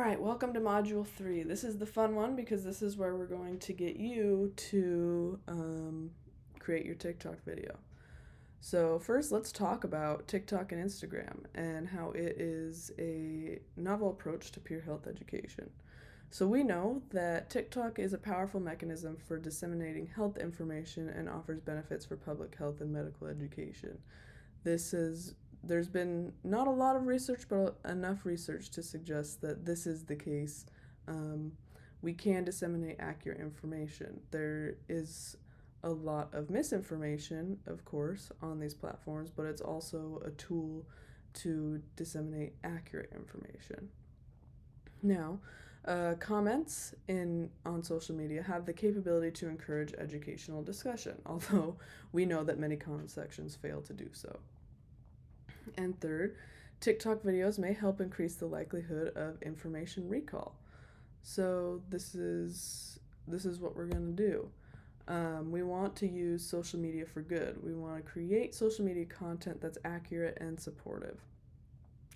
Alright, welcome to Module 3. This is the fun one because this is where we're going to get you to create your TikTok video. So first, let's talk about TikTok and Instagram and how it is a novel approach to peer health education. So we know that TikTok is a powerful mechanism for disseminating health information and offers benefits for public health and medical education. There's been not a lot of research, but enough research to suggest that this is the case. We can disseminate accurate information. There is a lot of misinformation, of course, on these platforms, but it's also a tool to disseminate accurate information. Now, comments on social media have the capability to encourage educational discussion, although we know that many comment sections fail to do so. And third, TikTok videos may help increase the likelihood of information recall. So this is what we're going to do. We want to use social media for good. We want to create social media content that's accurate and supportive.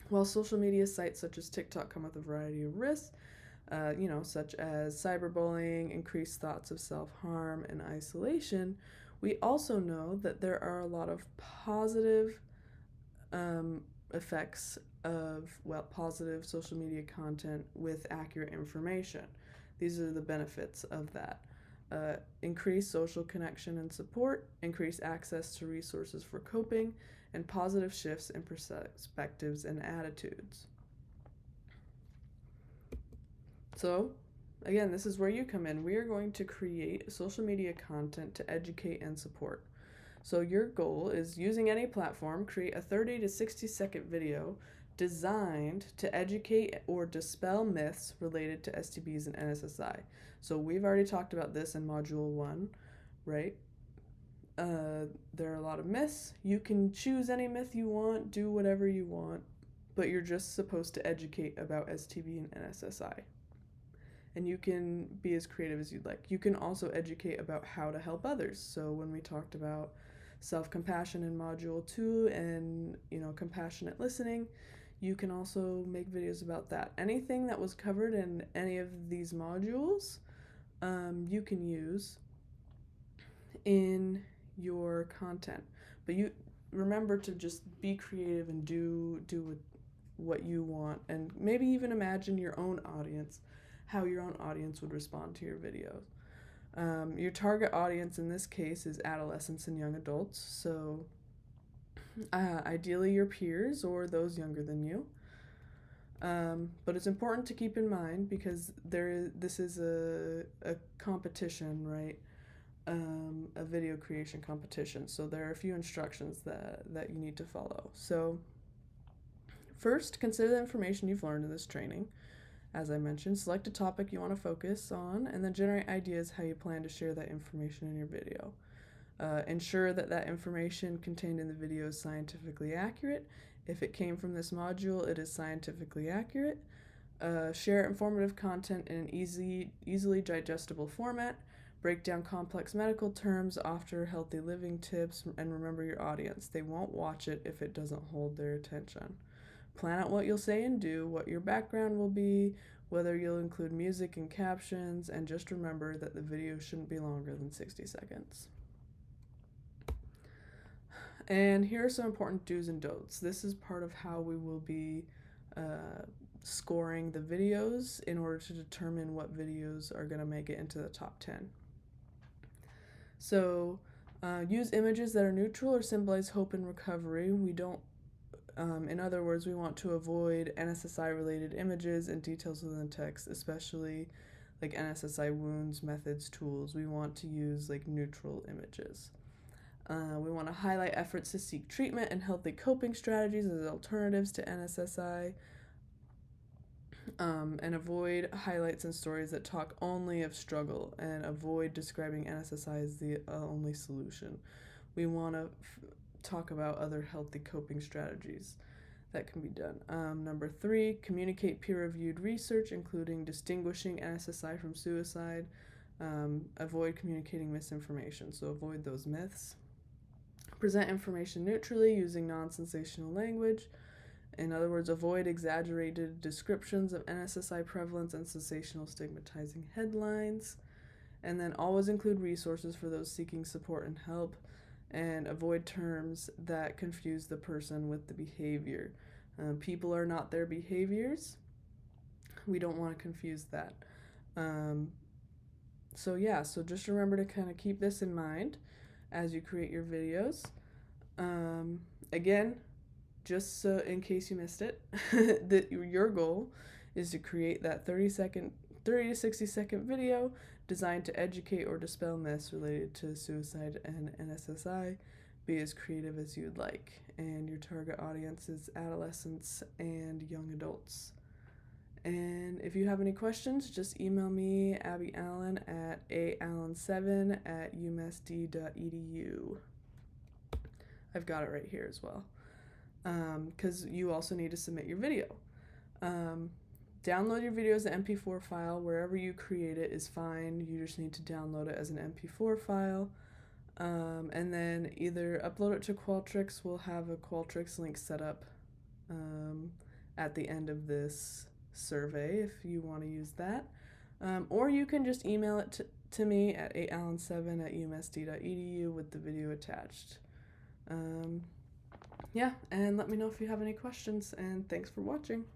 While social media sites such as TikTok come with a variety of risks, such as cyberbullying, increased thoughts of self-harm, and isolation, we also know that there are a lot of positive effects of positive social media content with accurate information. These are the benefits of that. Increased social connection and support, increased access to resources for coping, and positive shifts in perspectives and attitudes. So, again, this is where you come in. We are going to create social media content to educate and support. So your goal is, using any platform, create a 30 to 60-second video designed to educate or dispel myths related to STBs and NSSI. So we've already talked about this in Module 1, right? There are a lot of myths. You can choose any myth you want, do whatever you want, but you're just supposed to educate about STB and NSSI. And you can be as creative as you'd like. You can also educate about how to help others. So when we talked about self-compassion in Module 2 and, compassionate listening, you can also make videos about that. Anything that was covered in any of these modules, you can use in your content. But you remember to just be creative and do what you want, and maybe even imagine your own audience, how your own audience would respond to your videos. Your target audience in this case is adolescents and young adults, so ideally your peers or those younger than you. But it's important to keep in mind because this is a competition, right? A video creation competition, so there are a few instructions that you need to follow. So first, consider the information you've learned in this training. As I mentioned, select a topic you want to focus on, and then generate ideas how you plan to share that information in your video. Ensure that information contained in the video is scientifically accurate. If it came from this module, it is scientifically accurate. Share informative content in an easily digestible format. Break down complex medical terms, offer healthy living tips, and remember your audience. They won't watch it if it doesn't hold their attention. Plan out what you'll say and do, what your background will be, whether you'll include music and captions, and just remember that the video shouldn't be longer than 60 seconds. And here are some important do's and don'ts. This is part of how we will be scoring the videos in order to determine what videos are going to make it into the top 10. So use images that are neutral or symbolize hope and recovery. We don't in other words, we want to avoid NSSI-related images and details within the text, especially like NSSI wounds, methods, tools. We want to use neutral images. We want to highlight efforts to seek treatment and healthy coping strategies as alternatives to NSSI, and avoid highlights and stories that talk only of struggle, and avoid describing NSSI as the only solution. We want to talk about other healthy coping strategies that can be done. Number 3, communicate peer-reviewed research, including distinguishing NSSI from suicide. Avoid communicating misinformation, so avoid those myths. Present information neutrally using non-sensational language. In other words, avoid exaggerated descriptions of NSSI prevalence and sensational stigmatizing headlines. And then always include resources for those seeking support and help, and avoid terms that confuse the person with the behavior. People are not their behaviors. We don't want to confuse that. So just remember to kind of keep this in mind as you create your videos. Again, just so in case you missed it, that your goal is to create that 30 to 60 second video designed to educate or dispel myths related to suicide and NSSI. Be as creative as you'd like, and your target audience is adolescents and young adults. And if you have any questions, just email me, Abby Allen, at aallen7@umsd.edu. I've got it right here as well, because you also need to submit your video. Download your video as an MP4 file. Wherever you create it is fine. You just need to download it as an MP4 file. And then either upload it to Qualtrics. We'll have a Qualtrics link set up at the end of this survey if you want to use that. Or you can just email it to me at aallen7@umsd.edu with the video attached. And let me know if you have any questions, and thanks for watching.